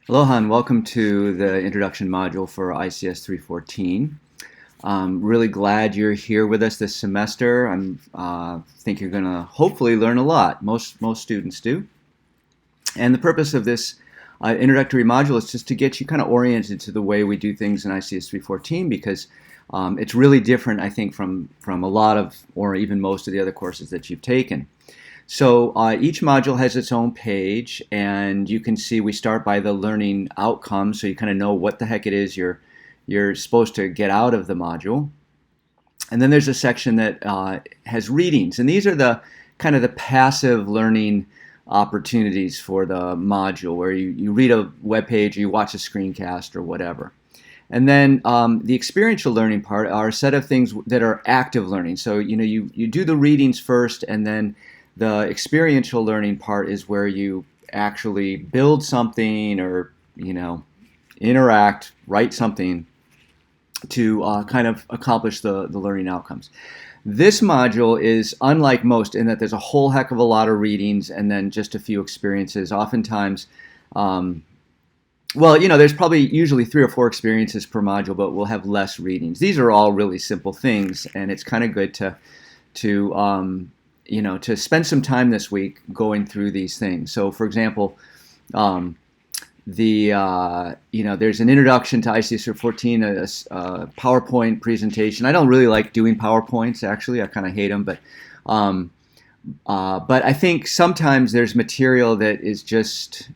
Aloha and welcome to the introduction module for ICS 314. I'm really glad you're here with us this semester. I think you're going to hopefully learn a lot. Most students do. And the purpose of this introductory module is just to get you kind of oriented to the way we do things in ICS 314 because it's really different, I think, from a lot of, or even most of the other courses that you've taken. So each module has its own page, and you can see we start by the learning outcomes, so you kind of know what the heck it is you're supposed to get out of the module. And then there's a section that has readings, and these are the kind of the passive learning opportunities for the module, where you read a web page, or you watch a screencast, or whatever. And then the experiential learning part are a set of things that are active learning. So you do the readings first, and then the experiential learning part is where you actually build something or interact, write something to kind of accomplish the learning outcomes. This module is unlike most in that there's a whole heck of a lot of readings and then just a few experiences. Oftentimes, there's probably usually 3 or 4 experiences per module, but we'll have less readings. These are all really simple things, and it's kind of good to spend some time this week going through these things. So, for example, there's an introduction to ICS 314, a PowerPoint presentation. I don't really like doing PowerPoints, actually. I kind of hate them, but I think sometimes there's material that is just,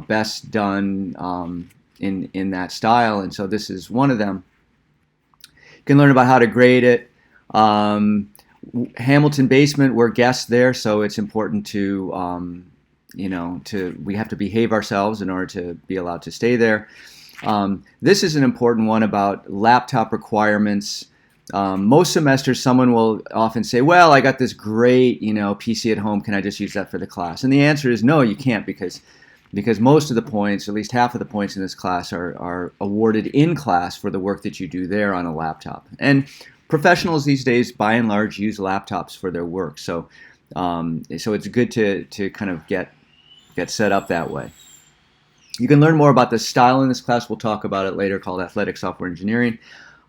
best done in that style, and so this is one of them. You can learn about how to grade it. Hamilton basement, we're guests there, so it's important to we have to behave ourselves in order to be allowed to stay there. This is an important one about laptop requirements. Most semesters, someone will often say, well, I got this great PC at home, can I just use that for the class? And the answer is no, you can't, because most of the points, at least half of the points in this class, are awarded in class for the work that you do there on a laptop. And professionals these days, by and large, use laptops for their work, so it's good to kind of get set up that way. You can learn more about the style in this class. We'll talk about it later, called Athletic Software Engineering.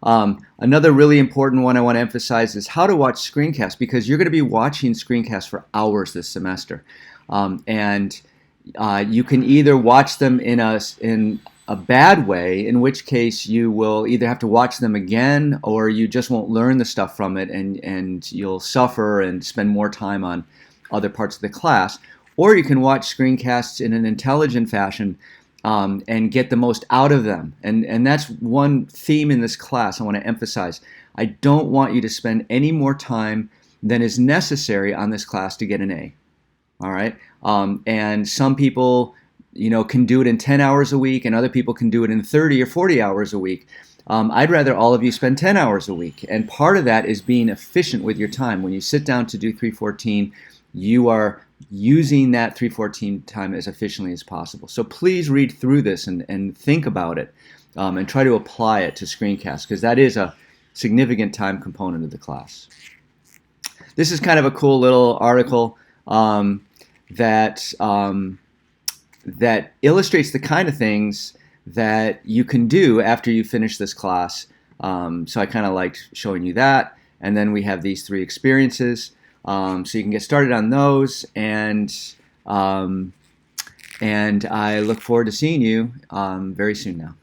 Another really important one I want to emphasize is how to watch screencasts, because you're going to be watching screencasts for hours this semester, and you can either watch them in a bad way, in which case you will either have to watch them again or you just won't learn the stuff from it, and you'll suffer and spend more time on other parts of the class. Or you can watch screencasts in an intelligent fashion and get the most out of them. And that's one theme in this class I want to emphasize. I don't want you to spend any more time than is necessary on this class to get an A. All right? And some people can do it in 10 hours a week, and other people can do it in 30 or 40 hours a week. I'd rather all of you spend 10 hours a week, and part of that is being efficient with your time. When you sit down to do 314, you are using that 314 time as efficiently as possible. So please read through this and think about it, and try to apply it to screencasts, because that is a significant time component of the class. This is kind of a cool little article that illustrates the kind of things that you can do after you finish this class. So I kind of liked showing you that. And then we have these 3 experiences. So you can get started on those. And I look forward to seeing you very soon now.